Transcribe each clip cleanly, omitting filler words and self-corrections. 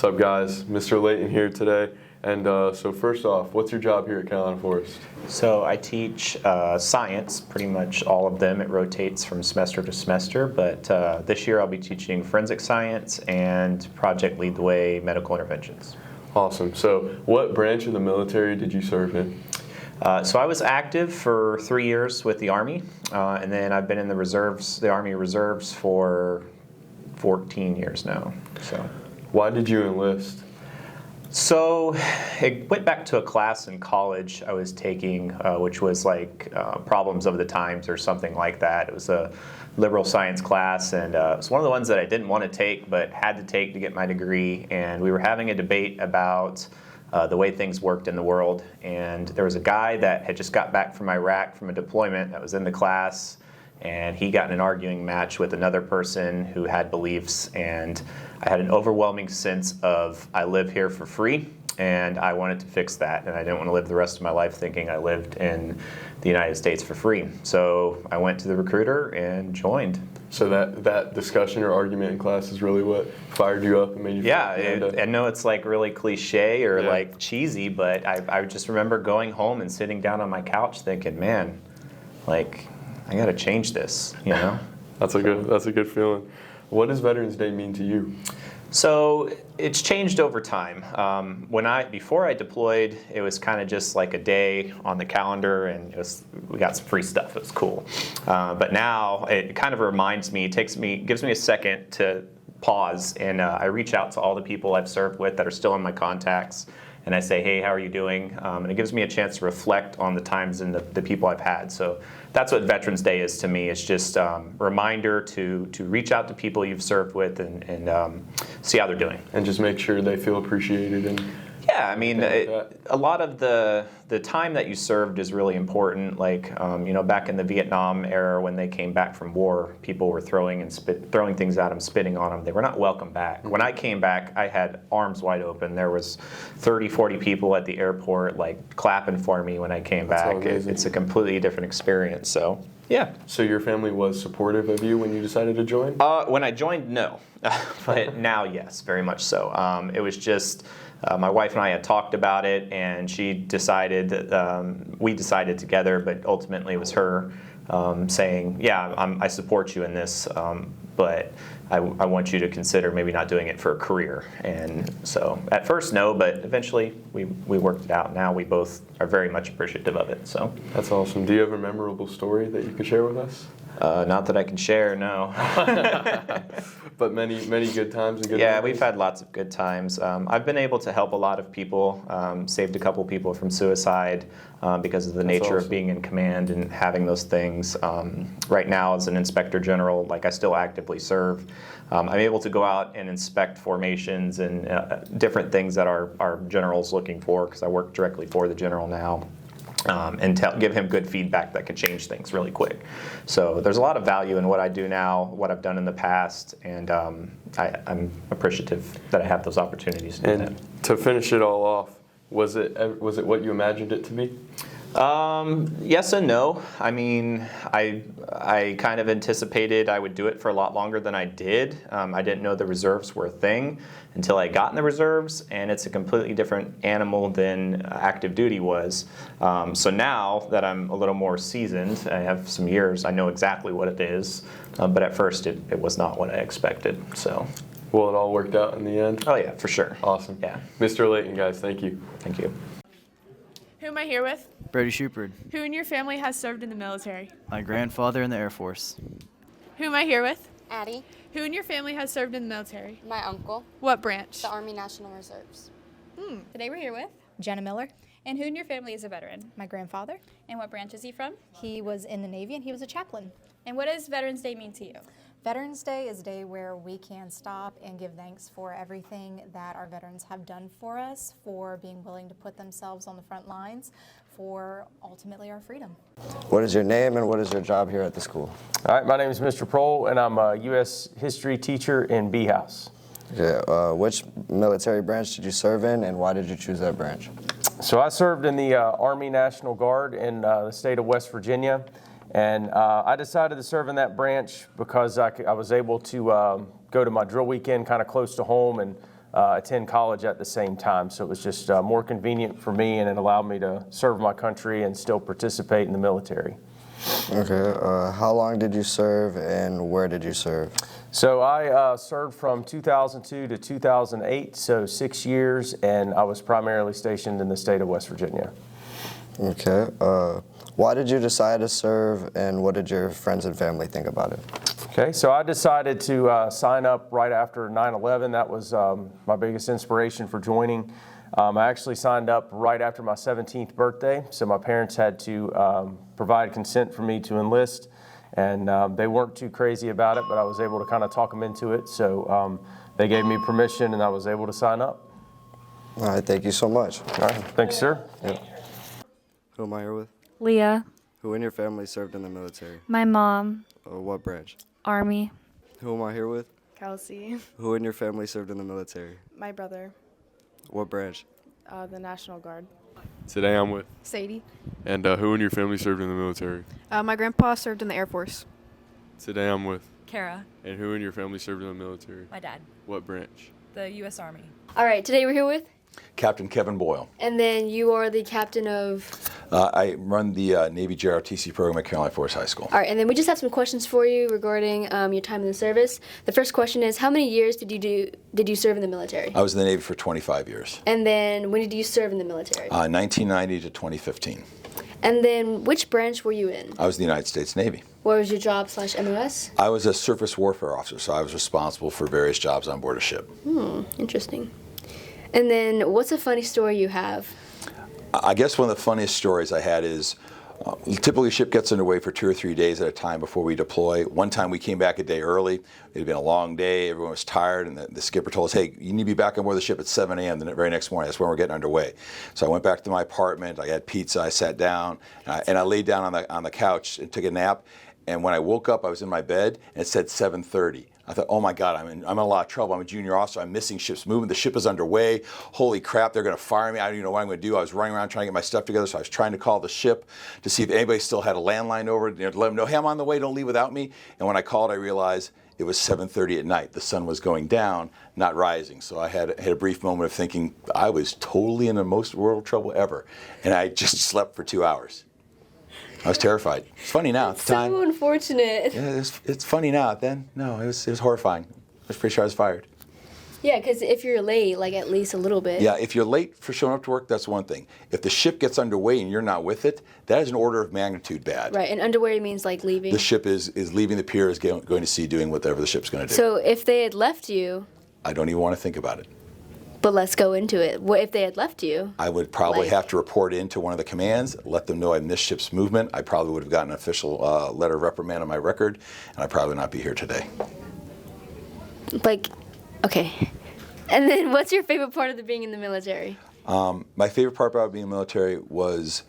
What's up, guys? Mr. Layton here today. And so first off, what's your job here at Carolina Forest? So I teach science, pretty much all of them. It rotates from semester to semester, but this year I'll be teaching forensic science and Project Lead the Way medical interventions. Awesome. So what branch of the military did you serve in? So I was active for 3 years with the Army, and then I've been in the reserves, the Army Reserves, for 14 years now. So, why did you enlist? So it went back to a class in college I was taking, which was like Problems of the Times or something like that. It was a liberal science class, and it was one of the ones that I didn't want to take but had to take to get my degree. And we were having a debate about the way things worked in the world. And there was a guy that had just got back from Iraq from a deployment that was in the class, and he got in an arguing match with another person who had beliefs, and I had an overwhelming sense of I live here for free, and I wanted to fix that, and I didn't want to live the rest of my life thinking I lived in the United States for free. So I went to the recruiter and joined. So that discussion or argument in class is really what fired you up and made you feel I know it's like really cliche or like cheesy, but I just remember going home and sitting down on my couch thinking, man, like, I got to change this, you know? That's a good feeling. What does Veterans Day mean to you? So it's changed over time. Before I deployed, it was kind of just like a day on the calendar, and we got some free stuff. It was cool. But now it kind of reminds me, gives me a second to pause, and I reach out to all the people I've served with that are still in my contacts, and I say, hey, how are you doing? And it gives me a chance to reflect on the times and the people I've had. So that's what Veterans Day is to me. It's just a reminder to reach out to people you've served with and see how they're doing. And just make sure they feel appreciated. And yeah, I mean, a lot of the time that you served is really important. Like, back in the Vietnam era when they came back from war, people were throwing things at them, spitting on them. They were not welcome back. Mm-hmm. When I came back, I had arms wide open. There was 30, 40 people at the airport, like, clapping for me when I came back. It's a completely different experience, so. Yeah. So your family was supportive of you when you decided to join? When I joined, no. But now, yes, very much so. It was just... my wife and I had talked about it, and she decided, we decided together, but ultimately it was her saying, yeah, I support you in this, but I want you to consider maybe not doing it for a career. And so at first, no, but eventually we worked it out. Now we both are very much appreciative of it. So that's awesome. Do you have a memorable story that you could share with us? Not that I can share, no. But many good times and good Yeah, memories? we've had lots of good times. I've been able to help a lot of people, saved a couple people from suicide because of the nature of being in command and having those things. Right now, as an inspector general, like, I still actively serve. I'm able to go out and inspect formations and different things that our general's looking for, because I work directly for the general now. And give him good feedback that can change things really quick. So there's a lot of value in what I do now, what I've done in the past, and I'm appreciative that I have those opportunities to do that. And to finish it all off, was it what you imagined it to be? Yes and no. I mean, I kind of anticipated I would do it for a lot longer than I did. I didn't know the reserves were a thing until I got in the reserves, and it's a completely different animal than active duty was. So now that I'm a little more seasoned, I have some years, I know exactly what it is, but at first it was not what I expected. So. Well, it all worked out in the end? Oh yeah, for sure. Awesome. Yeah. Mr. Layton, guys, thank you. Thank you. Who am I here with? Brody Shupert. Who in your family has served in the military? My grandfather in the Air Force. Who am I here with? Addie. Who in your family has served in the military? My uncle. What branch? The Army National Reserves. Today we're here with Jenna Miller, And who in your family is a veteran? my grandfather. And what branch is he from? He was in the Navy and he was a chaplain. And what does Veterans Day mean to you? Veterans Day is a day where we can stop and give thanks for everything that our veterans have done for us, for being willing to put themselves on the front lines, for ultimately our freedom. What is your name and what is your job here at the school? All right, my name is Mr. Prohl, and I'm a U.S. history teacher in B House. Yeah, which military branch did you serve in, and why did you choose that branch? So I served in the Army National Guard in the state of West Virginia, and I decided to serve in that branch because I was able to go to my drill weekend kind of close to home and attend college at the same time. So it was just more convenient for me, and it allowed me to serve my country and still participate in the military. Okay. How long did you serve, and where did you serve? So I served from 2002 to 2008, so 6 years, and I was primarily stationed in the state of West Virginia. Okay. Why did you decide to serve, and what did your friends and family think about it? Okay, so I decided to sign up right after 9/11. That was my biggest inspiration for joining. I actually signed up right after my 17th birthday, so my parents had to provide consent for me to enlist, and they weren't too crazy about it, but I was able to kind of talk them into it, so they gave me permission, and I was able to sign up. All right, thank you so much. All right, thank you, sir. Yep. Who am I here with? Leah, Who in your family served in the military? my mom, What branch? Army. Who am I here with? Kelsey, Who in your family served in the military? my brother, What branch? the National Guard. Today I'm with. Sadie. And who in your family served in the military? My grandpa served in the Air Force. Today I'm with. Kara, And who in your family served in the military? my dad, What branch? the U.S. Army. All right, today we're here with, Captain Kevin Boyle. and then you are the captain of. I run the Navy JROTC program at Carolina Force High School. All right, and then we just have some questions for you regarding your time in the service. The first question is, how many years did you serve in the military? I was in the Navy for 25 years. And then when did you serve in the military? 1990 to 2015. And then which branch were you in? I was in the United States Navy. What was your job / MOS? I was a surface warfare officer, so I was responsible for various jobs on board a ship. Interesting. And then what's a funny story you have? I guess one of the funniest stories I had is typically a ship gets underway for 2 or 3 days at a time before we deploy. One time we came back a day early. It had been a long day. Everyone was tired, and the skipper told us, hey, you need to be back on board the ship at 7 a.m. the very next morning. That's when we're getting underway. So I went back to my apartment. I had pizza. I sat down, and I laid down on the couch and took a nap. And when I woke up, I was in my bed, and it said 7:30. I thought, oh my God, I'm in a lot of trouble. I'm a junior officer. I'm missing ship's movement. The ship is underway. Holy crap, they're going to fire me. I don't even know what I'm going to do. I was running around trying to get my stuff together, so I was trying to call the ship to see if anybody still had a landline over, to let them know, hey, I'm on the way. Don't leave without me. And when I called, I realized it was 7:30 at night. The sun was going down, not rising. So I had a brief moment of thinking I was totally in the most world trouble ever, and I just slept for 2 hours. I was terrified. It's funny now. At the time. So unfortunate. Yeah, it's funny now. Then, no, it was horrifying. I was pretty sure I was fired. Yeah, because if you're late, like at least a little bit. Yeah, if you're late for showing up to work, that's one thing. If the ship gets underway and you're not with it, that is an order of magnitude bad. Right, and underway means like leaving. The ship is leaving the pier, is going to sea, doing whatever the ship's going to do. So if they had left you. I don't even want to think about it. But let's go into it. What if they had left you? I would probably have to report into one of the commands, let them know I missed ship's movement. I probably would have gotten an official letter of reprimand on my record, and I'd probably not be here today. Like, okay. And then what's your favorite part of being in the military? My favorite part about being in the military was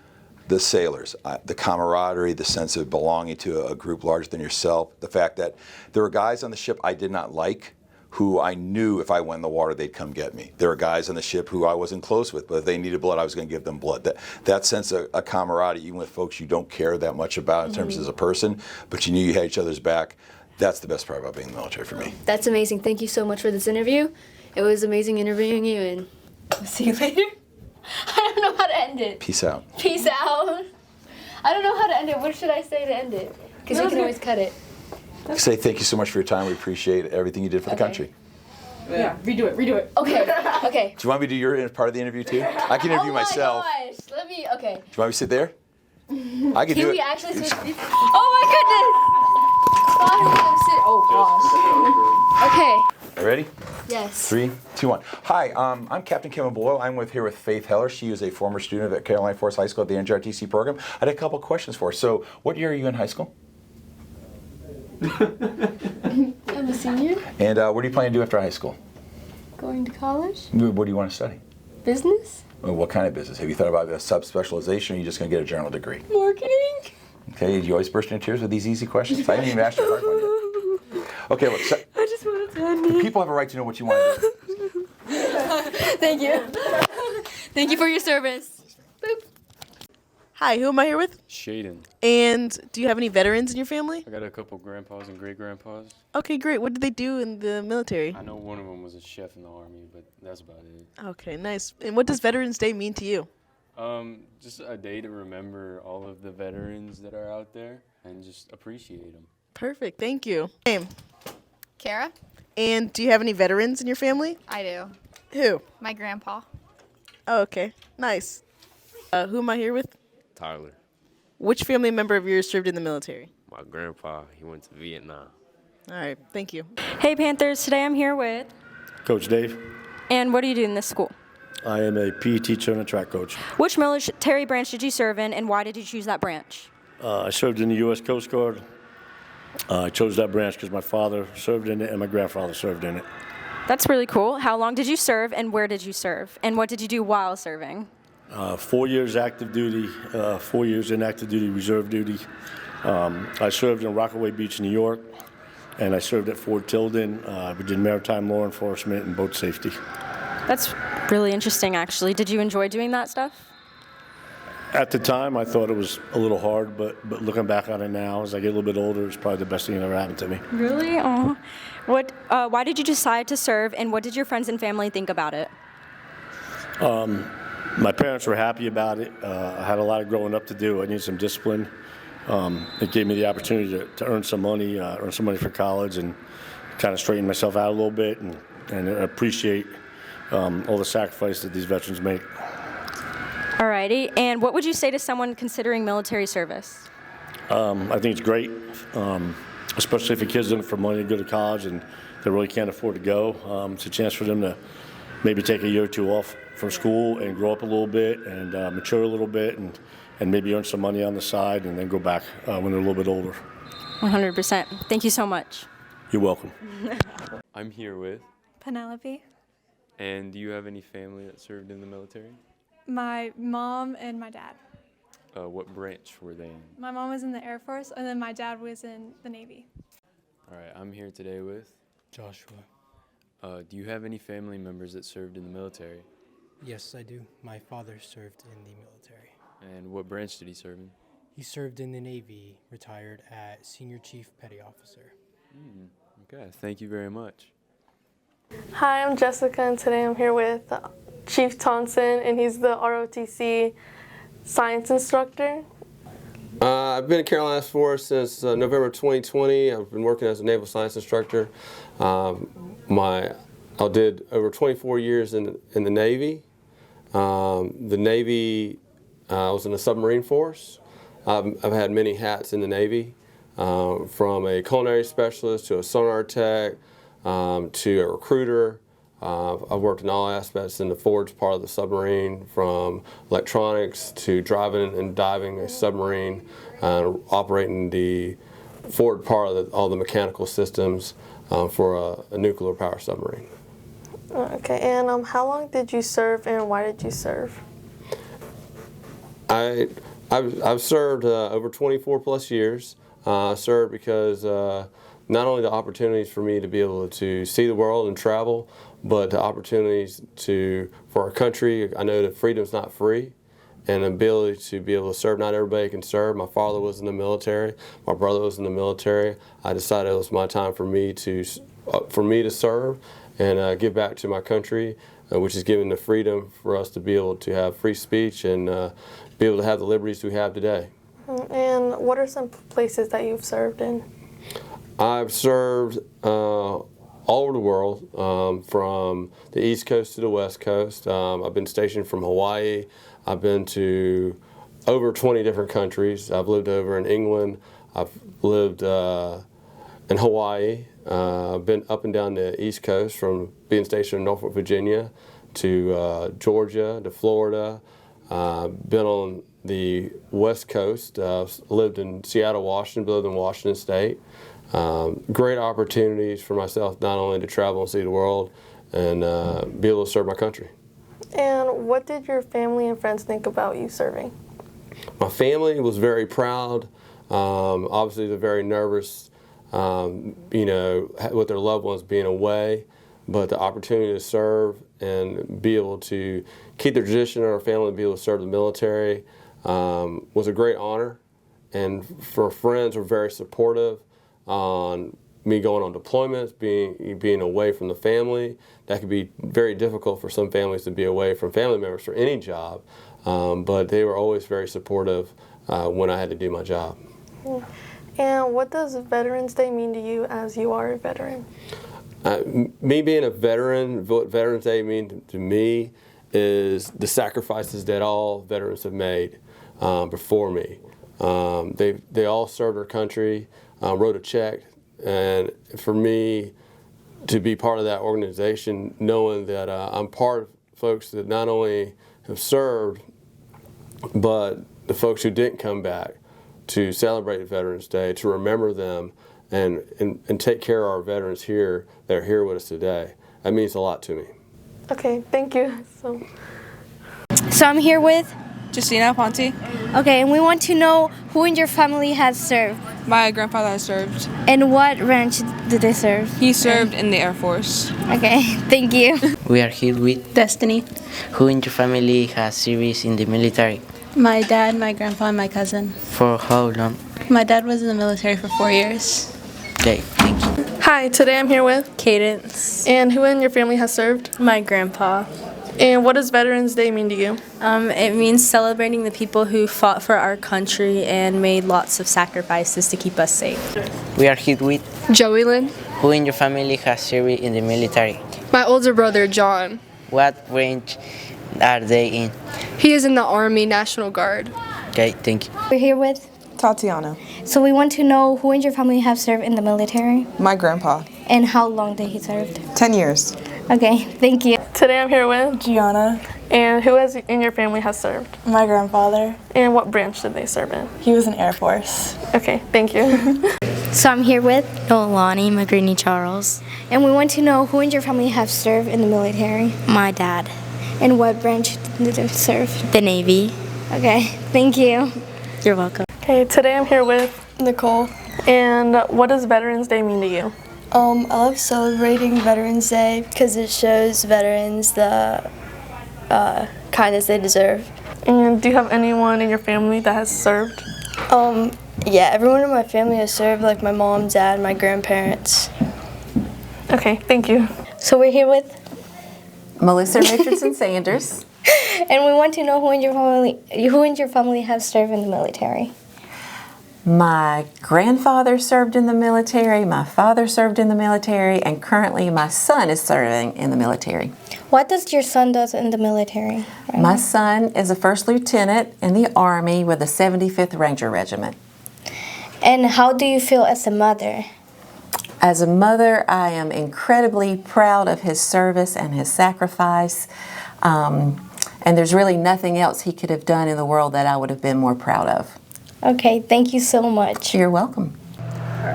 the sailors, the camaraderie, the sense of belonging to a group larger than yourself, the fact that there were guys on the ship I did not like, who I knew if I went in the water, they'd come get me. There were guys on the ship who I wasn't close with, but if they needed blood, I was going to give them blood. That sense of a camaraderie, even with folks you don't care that much about in terms as a person, but you knew you had each other's back, that's the best part about being in the military for me. That's amazing. Thank you so much for this interview. It was amazing interviewing you, and we'll see you later. I don't know how to end it. Peace out. Peace out. I don't know how to end it. What should I say to end it? Because you can always cut it. Say thank you so much for your time. We appreciate everything you did for the country. Yeah, redo it. Okay. Do you want me to do your part of the interview too? I can interview myself. Oh my gosh. Let me, okay. Do you want me to sit there? I can do Can we it. actually switch? Oh my goodness! Oh gosh. Okay. Ready? Yes. 3, 2, 1. Hi, I'm Captain Kevin Boyle. I'm here with Faith Heller. She is a former student at Carolina Force High School at the NJRTC program. I had a couple questions for her. So, what year are you in high school? I'm a senior. And what do you plan to do after high school? Going to college. What do you want to study? Business. What kind of business? Have you thought about a sub-specialization, or are you just going to get a general degree? Marketing. Okay, you always burst into tears with these easy questions? I didn't even ask you a hard one yet. Okay, look. So, I just wanted to end it. people have a right to know what you want to do. Thank you. Thank you for your service. Boop. Hi, who am I here with? Shaden. And do you have any veterans in your family? I got a couple grandpas and great-grandpas. Okay, great. What did they do in the military? I know one of them was a chef in the Army, but that's about it. Okay, nice. And what does Veterans Day mean to you? Just a day to remember all of the veterans that are out there and just appreciate them. Perfect, thank you. Name? Kara? And do you have any veterans in your family? I do. Who? My grandpa. Oh, okay, nice. Who am I here with? Tyler. Which family member of yours served in the military? My grandpa, he went to Vietnam. All right, thank you. Hey Panthers, today I'm here with Coach Dave. And what do you do in this school? I am a PE teacher and a track coach. Which military branch did you serve in and why did you choose that branch? I served in the U.S. Coast Guard. I chose that branch because my father served in it and my grandfather served in it. That's really cool. How long did you serve and where did you serve? And what did you do while serving? 4 years active duty, 4 years in active duty, reserve duty. I served in Rockaway Beach, New York, and I served at Fort Tilden. We did maritime law enforcement and boat safety. That's really interesting, actually. Did you enjoy doing that stuff? At the time, I thought it was a little hard, but looking back on it now, as I get a little bit older, it's probably the best thing that ever happened to me. Really? Oh. Why did you decide to serve, and what did your friends and family think about it? My parents were happy about it. I had a lot of growing up to do. I needed some discipline. It gave me the opportunity to earn some money for college and kind of straighten myself out a little bit and appreciate all the sacrifice that these veterans make. Alrighty, and what would you say to someone considering military service? I think it's great, especially if your kid's looking for money to go to college and they really can't afford to go. It's a chance for them to maybe take a year or two off from school and grow up a little bit and mature a little bit and maybe earn some money on the side and then go back when they're a little bit older. 100%. Thank you so much. You're welcome. I'm here with. Penelope. And do you have any family that served in the military? My mom and my dad. What branch were they in? My mom was in the Air Force, and then my dad was in the Navy. All right, I'm here today with. Joshua. Do you have any family members that served in the military? Yes, I do. My father served in the military. And what branch did he serve in? He served in the Navy, retired at Senior Chief Petty Officer. Okay, thank you very much. Hi, I'm Jessica, and today I'm here with Chief Thompson, and he's the ROTC science instructor. I've been at Carolina Force since November 2020. I've been working as a naval science instructor. I did over 24 years in the Navy. The Navy, I was in the submarine force. I've had many hats in the Navy, from a culinary specialist to a sonar tech to a recruiter. I've worked in all aspects in the forge part of the submarine, from electronics to driving and diving a submarine, operating the forward part of all the mechanical systems for a nuclear power submarine. Okay, and how long did you serve and why did you serve? I've served over 24 plus years. I served because not only the opportunities for me to be able to see the world and travel, but the opportunities for our country. I know that freedom's not free, and the ability to be able to serve. Not everybody can serve. My father was in the military. My brother was in the military. I decided it was my time for me to serve and give back to my country, which is giving the freedom for us to be able to have free speech and be able to have the liberties we have today. And what are some places that you've served in? I've served all over the world, from the East Coast to the West Coast. I've been stationed from Hawaii. I've been to over 20 different countries. I've lived over in England. I've lived in Hawaii. I've been up and down the East Coast, from being stationed in Norfolk, Virginia, to Georgia, to Florida. Been on the West Coast. Lived in Seattle, Washington, lived in Washington State. Great opportunities for myself, not only to travel and see the world and be able to serve my country. And what did your family and friends think about you serving? My family was very proud. Obviously, they're very nervous, with their loved ones being away, but the opportunity to serve and be able to keep the tradition in our family, be able to serve the military, was a great honor, and for friends were very supportive on me going on deployments, being away from the family. That could be very difficult for some families to be away from family members for any job, but they were always very supportive when I had to do my job. And what does Veterans Day mean to you as you are a veteran? Me being a veteran, what Veterans Day means to me is the sacrifices that all veterans have made before me. They all served our country, wrote a check, and for me to be part of that organization, knowing that I'm part of folks that not only have served, but the folks who didn't come back, to celebrate Veterans Day, to remember them, and take care of our veterans here that are here with us today. That means a lot to me. Okay, thank you. So I'm here with Justina Ponte. Okay, and we want to know who in your family has served. My grandfather has served. And what branch did they serve? He served in the Air Force. Okay, thank you. We are here with Destiny. Who in your family has service in the military? My dad, my grandpa, and my cousin. For how long? My dad was in the military for 4 years. Okay, thank you. Hi, today I'm here with Cadence. And who in your family has served? My grandpa. And what does Veterans Day mean to you? It means celebrating the people who fought for our country and made lots of sacrifices to keep us safe. We are here with Joey Lynn. Who in your family has served in the military? My older brother, John. What branch are they in? He is in the Army National Guard. Okay, thank you. We're here with Tatiana. So we want to know who in your family have served in the military My grandpa. and how long did he serve? 10 years. Okay, thank you. Today I'm here with Gianna. And who in your family has served? My grandfather. And what branch did they serve in? He was in Air Force. Okay, thank you. So I'm here with Nolani McGreeny Charles. and we want to know who in your family have served in the military My dad. and what branch did they serve? The Navy. Okay, thank you. You're welcome. Okay, today I'm here with Nicole. And what does Veterans Day mean to you? I love celebrating Veterans Day because it shows veterans the kindness they deserve. And do you have anyone in your family that has served? Yeah, everyone in my family has served, like my mom, dad, my grandparents. Okay, thank you. So we're here with Melissa Richardson Sanders. and we want to know who in your family has served in the military. My grandfather served in the military, my father served in the military, and currently my son is serving in the military. What does your son do in the military? My son is a first lieutenant in the Army with the 75th Ranger Regiment. And how do you feel as a mother? As a mother, I am incredibly proud of his service and his sacrifice. And there's really nothing else he could have done in the world that I would have been more proud of. Okay, thank you so much. You're welcome.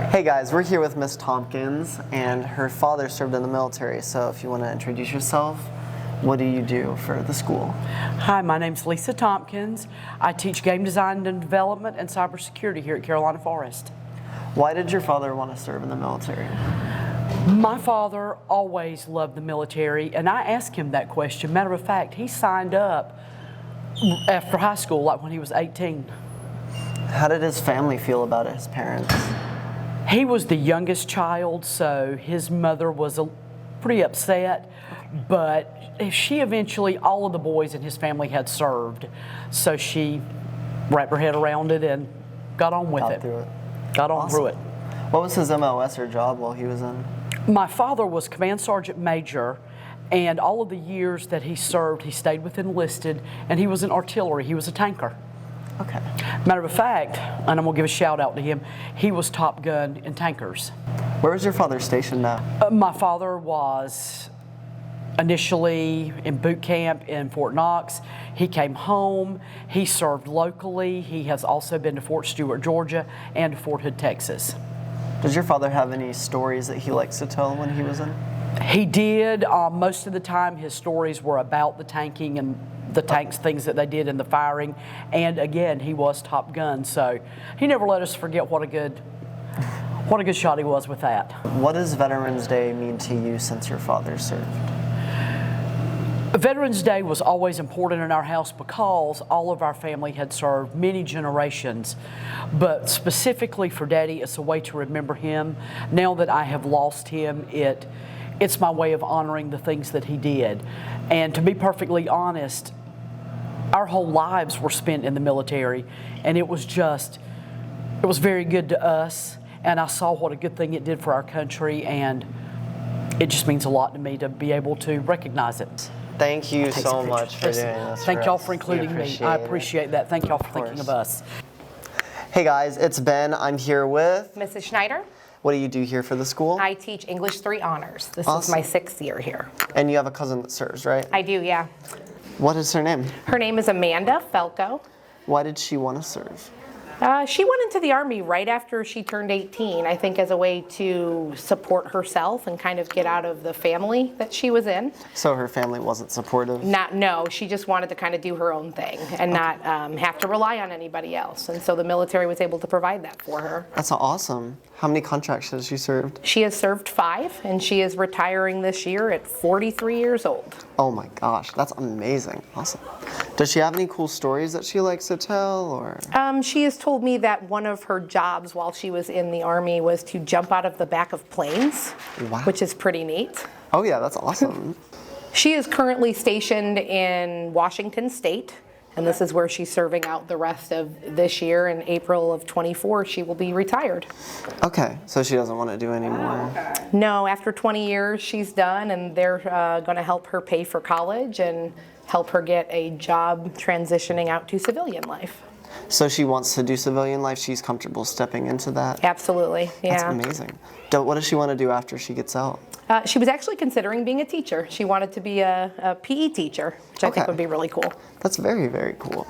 Hey guys, we're here with Miss Tompkins, and her father served in the military, so if you want to introduce yourself, what do you do for the school? Hi, my name's Lisa Tompkins. I teach game design and development and cybersecurity here at Carolina Forest. Why did your father want to serve in the military? My father always loved the military, and I asked him that question. Matter of fact, he signed up after high school, like when he was 18. How did his family feel about his parents? He was the youngest child, so his mother was pretty upset, but she eventually, all of the boys in his family had served, so she wrapped her head around it and got on with it. Got on through it. What was his MOS or job while he was in? My father was Command Sergeant Major, and all of the years that he served, he stayed with enlisted, and he was in artillery. He was a tanker. Okay. Matter of fact, and I'm gonna give a shout out to him, he was Top Gun in tankers. Where was your father stationed now? My father was initially in boot camp in Fort Knox. He came home, he served locally. He has also been to Fort Stewart, Georgia, and to Fort Hood, Texas. Does your father have any stories that he likes to tell when he was in? He did. Most of the time his stories were about the tanking and the tanks, things that they did in the firing. And again, he was Top Gun, so he never let us forget what a good shot he was with that. What does Veterans Day mean to you since your father served? Veterans Day was always important in our house because all of our family had served many generations. But specifically for Daddy, it's a way to remember him. Now that I have lost him, it's my way of honoring the things that he did. And to be perfectly honest, our whole lives were spent in the military, and it was very good to us. And I saw what a good thing it did for our country, and it just means a lot to me to be able to recognize it. Thank you so much for doing this. Thank y'all for including me. I appreciate that. Thank y'all for thinking of us. Hey guys, it's Ben. I'm here with Mrs. Schneider. What do you do here for the school? I teach English 3 honors. This Awesome. is my 6th year here. And you have a cousin that serves, right? I do, yeah. What is her name? Her name is Amanda Felco. Why did she want to serve? She went into the Army right after she turned 18, I think as a way to support herself and kind of get out of the family that she was in. So her family wasn't supportive? No, she just wanted to kind of do her own thing and not have to rely on anybody else. And so the military was able to provide that for her. That's awesome. How many contracts has she served? She has served 5, and she is retiring this year at 43 years old. Oh my gosh, that's amazing. Awesome. Does she have any cool stories that she likes to tell, or? She has told me that one of her jobs while she was in the Army was to jump out of the back of planes, Wow. which is pretty neat. Oh yeah, that's awesome. She is currently stationed in Washington State, and this is where she's serving out the rest of this year. In April of 24, she will be retired. Okay, so she doesn't want to do any more. No, after 20 years, she's done, and they're going to help her pay for college and help her get a job transitioning out to civilian life. So she wants to do civilian life. She's comfortable stepping into that. Absolutely, yeah. That's amazing. What does she want to do after she gets out? She was actually considering being a teacher. She wanted to be a PE teacher, which I think would be really cool. That's very, very cool.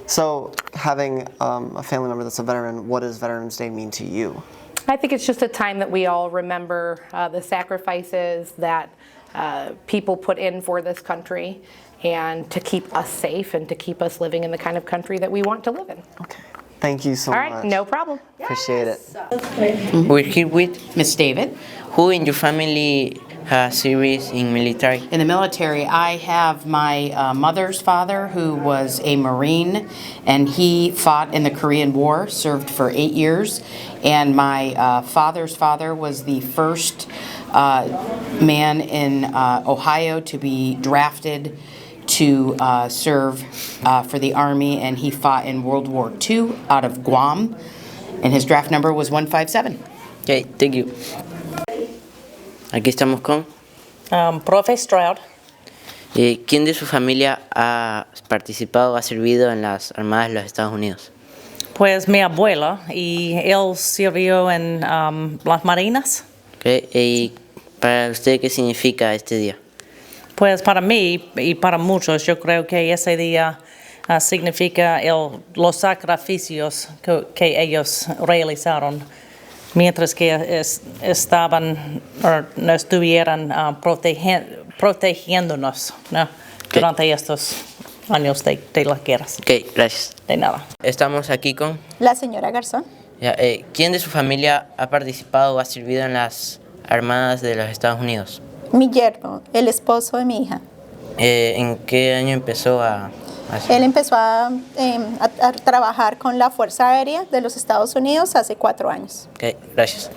So having a family member that's a veteran, what does Veterans Day mean to you? I think it's just a time that we all remember the sacrifices that people put in for this country and to keep us safe and to keep us living in the kind of country that we want to live in. Okay. Thank you so All much. right, no problem. Appreciate it. We're here with Miss David. Who in your family has service in military? In the military, I have my mother's father who was a Marine, and he fought in the Korean War, served for 8 years. And my father's father was the first man in Ohio to be drafted to serve for the Army, and he fought in World War II out of Guam, and his draft number was 157. Okay, thank you. Aquí estamos con Profe Stroud. ¿Quién de su familia ha participado o ha servido en las Armadas de los Estados Unidos? Pues mi abuela, y él sirvió en las Marinas. Okay. ¿Y para usted qué significa este día? Pues para mí y para muchos, yo creo que ese día significa los sacrificios que ellos realizaron mientras que estaban o no estuvieran protegiéndonos, ¿no? Durante estos años de las guerras. Ok, gracias. De nada. Estamos aquí con la señora Garzón. ¿Quién de su familia ha participado o ha servido en las Armadas de los Estados Unidos? Mi yerno, el esposo de mi hija. ¿En qué año empezó a hacer? Él empezó a trabajar con la Fuerza Aérea de los Estados Unidos hace 4 años. Ok, gracias.